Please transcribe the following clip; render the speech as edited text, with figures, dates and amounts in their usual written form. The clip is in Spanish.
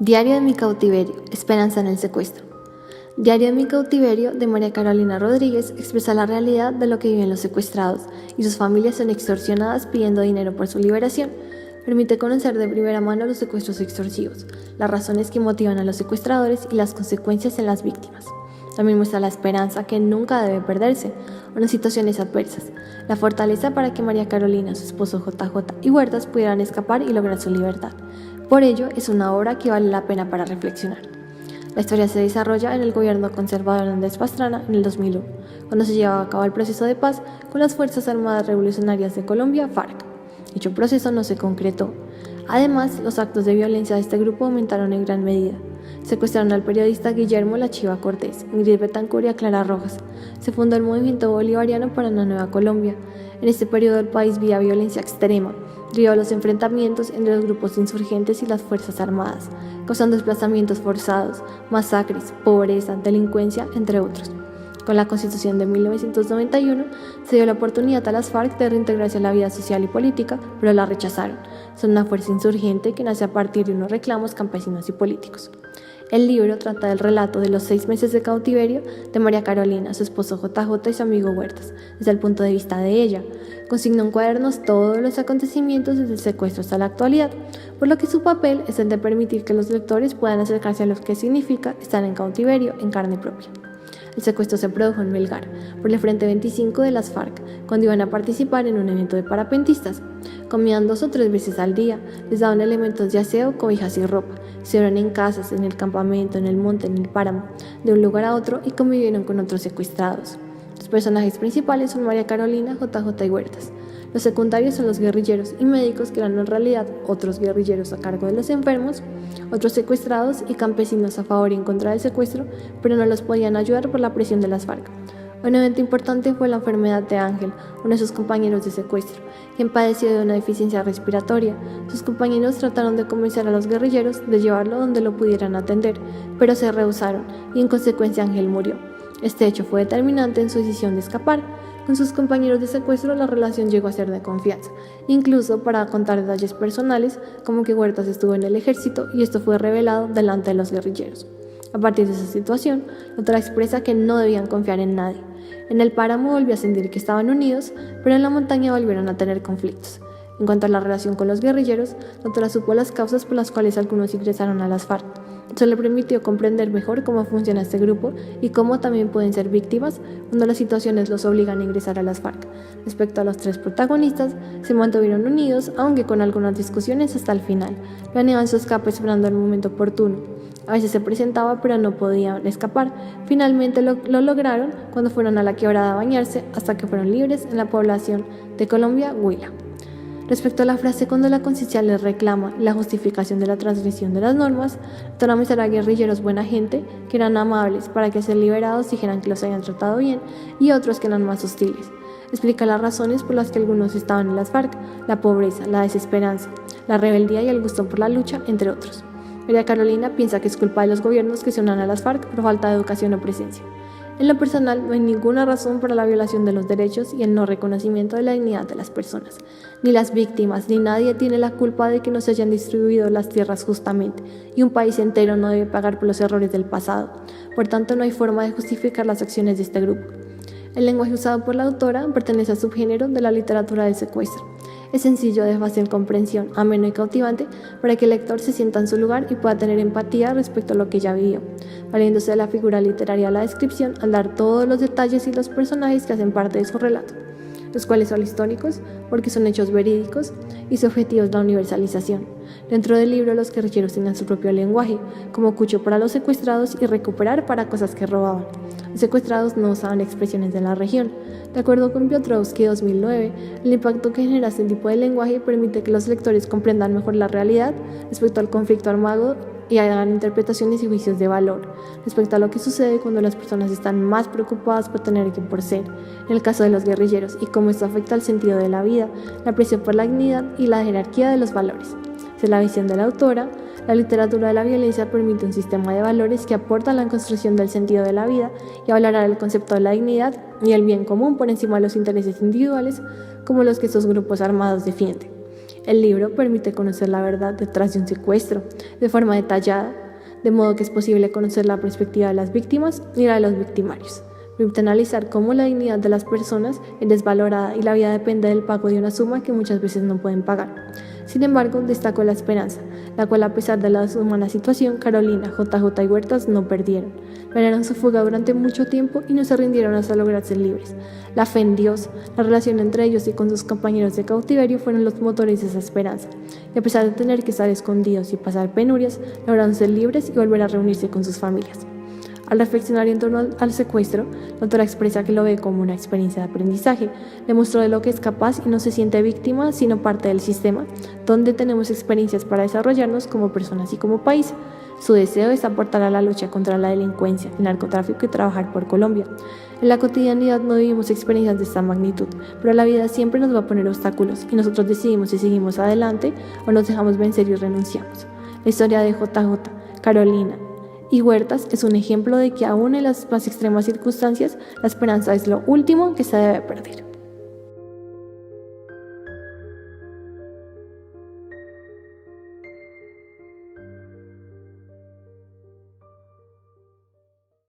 Diario de mi cautiverio, Esperanza en el secuestro. Diario de mi cautiverio de María Carolina Rodríguez expresa la realidad de lo que viven los secuestrados y sus familias son extorsionadas pidiendo dinero por su liberación. Permite conocer de primera mano los secuestros extorsivos, las razones que motivan a los secuestradores y las consecuencias en las víctimas. También muestra la esperanza que nunca debe perderse en situaciones adversas, la fortaleza para que María Carolina, su esposo JJ y Huertas pudieran escapar y lograr su libertad. Por ello, es una obra que vale la pena para reflexionar. La historia se desarrolla en el gobierno conservador de Andrés Pastrana en el 2001, cuando se llevaba a cabo el proceso de paz con las Fuerzas Armadas Revolucionarias de Colombia, FARC. Dicho proceso no se concretó. Además, los actos de violencia de este grupo aumentaron en gran medida. Secuestraron al periodista Guillermo La Chiva Cortés, Ingrid Betancourt y a Clara Rojas. Se fundó el movimiento bolivariano para una nueva Colombia. En este periodo el país vivía violencia extrema, debido a los enfrentamientos entre los grupos insurgentes y las Fuerzas Armadas, causando desplazamientos forzados, masacres, pobreza, delincuencia, entre otros. Con la Constitución de 1991 se dio la oportunidad a las FARC de reintegrarse a la vida social y política, pero la rechazaron. Son una fuerza insurgente que nace a partir de unos reclamos campesinos y políticos. El libro trata del relato de los 6 meses de cautiverio de María Carolina, su esposo JJ y su amigo Huertas, desde el punto de vista de ella. Consignó en cuadernos todos los acontecimientos desde el secuestro hasta la actualidad, por lo que su papel es el de permitir que los lectores puedan acercarse a lo que significa estar en cautiverio en carne propia. El secuestro se produjo en Melgar, por el Frente 25 de las FARC, cuando iban a participar en un evento de parapentistas. Comían 2 o 3 veces al día, les daban elementos de aseo, cobijas y ropa. Se iban en casas, en el campamento, en el monte, en el páramo, de un lugar a otro y convivieron con otros secuestrados. Los personajes principales son María Carolina, JJ y Huertas. Los secundarios son los guerrilleros y médicos que eran en realidad otros guerrilleros a cargo de los enfermos, otros secuestrados y campesinos a favor y en contra del secuestro, pero no los podían ayudar por la presión de las FARC. Un evento importante fue la enfermedad de Ángel, uno de sus compañeros de secuestro, quien padeció de una deficiencia respiratoria. Sus compañeros trataron de convencer a los guerrilleros de llevarlo donde lo pudieran atender, pero se rehusaron y en consecuencia Ángel murió. Este hecho fue determinante en su decisión de escapar. Con sus compañeros de secuestro la relación llegó a ser de confianza, incluso para contar detalles personales como que Huertas estuvo en el ejército y esto fue revelado delante de los guerrilleros. A partir de esa situación, la autora expresa que no debían confiar en nadie. En el páramo volvió a sentir que estaban unidos, pero en la montaña volvieron a tener conflictos. En cuanto a la relación con los guerrilleros, la autora supo las causas por las cuales algunos ingresaron a las FARC. Eso le permitió comprender mejor cómo funciona este grupo y cómo también pueden ser víctimas cuando las situaciones los obligan a ingresar a las FARC. Respecto a los 3 protagonistas, se mantuvieron unidos, aunque con algunas discusiones hasta el final. Planeaban su escape esperando el momento oportuno. A veces se presentaba, pero no podían escapar. Finalmente lo lograron cuando fueron a la quebrada a bañarse, hasta que fueron libres en la población de Colombia, Huila. Respecto a la frase cuando la conciencia les reclama la justificación de la transgresión de las normas, la autora muestra a guerrilleros buena gente que eran amables para que al ser liberados dijeran que los habían tratado bien y otros que eran más hostiles. Explica las razones por las que algunos estaban en las FARC, la pobreza, la desesperanza, la rebeldía y el gusto por la lucha, entre otros. María Carolina piensa que es culpa de los gobiernos que se unan a las FARC por falta de educación o presencia. En lo personal, no hay ninguna razón para la violación de los derechos y el no reconocimiento de la dignidad de las personas. Ni las víctimas, ni nadie tiene la culpa de que no se hayan distribuido las tierras justamente, y un país entero no debe pagar por los errores del pasado. Por tanto, no hay forma de justificar las acciones de este grupo. El lenguaje usado por la autora pertenece al subgénero de la literatura del secuestro. Es sencillo, de fácil comprensión, ameno y cautivante para que el lector se sienta en su lugar y pueda tener empatía respecto a lo que ella vivió, valiéndose de la figura literaria de la descripción al dar todos los detalles y los personajes que hacen parte de su relato, los cuales son históricos porque son hechos verídicos y su objetivo es la universalización. Dentro del libro los guerrilleros tenían su propio lenguaje, como cucho para los secuestrados y recuperar para cosas que robaban. Los secuestrados no usaban expresiones de la región. De acuerdo con Piotrowski 2009, el impacto que genera este tipo de lenguaje permite que los lectores comprendan mejor la realidad respecto al conflicto armado y hagan interpretaciones y juicios de valor respecto a lo que sucede cuando las personas están más preocupadas por tener que por ser, en el caso de los guerrilleros, y cómo esto afecta al sentido de la vida, la aprecio por la dignidad y la jerarquía de los valores. Desde la visión de la autora, la literatura de la violencia permite un sistema de valores que aporta a la construcción del sentido de la vida y hablará del concepto de la dignidad y el bien común por encima de los intereses individuales como los que estos grupos armados defienden. El libro permite conocer la verdad detrás de un secuestro, de forma detallada, de modo que es posible conocer la perspectiva de las víctimas y la de los victimarios. Permite analizar cómo la dignidad de las personas es desvalorada y la vida depende del pago de una suma que muchas veces no pueden pagar. Sin embargo, destacó la esperanza, la cual, a pesar de la deshumana situación, Carolina, JJ y Huertas no perdieron. Planearon su fuga durante mucho tiempo y no se rindieron hasta lograr ser libres. La fe en Dios, la relación entre ellos y con sus compañeros de cautiverio fueron los motores de esa esperanza. Y a pesar de tener que estar escondidos y pasar penurias, lograron ser libres y volver a reunirse con sus familias. Al reflexionar en torno al secuestro, la autora expresa que lo ve como una experiencia de aprendizaje. Le mostró de lo que es capaz y no se siente víctima, sino parte del sistema, donde tenemos experiencias para desarrollarnos como personas y como país. Su deseo es aportar a la lucha contra la delincuencia, el narcotráfico y trabajar por Colombia. En la cotidianidad no vivimos experiencias de esta magnitud, pero la vida siempre nos va a poner obstáculos y nosotros decidimos si seguimos adelante o nos dejamos vencer y renunciamos. La historia de JJ, Carolina y Huertas es un ejemplo de que aún en las más extremas circunstancias, la esperanza es lo último que se debe perder.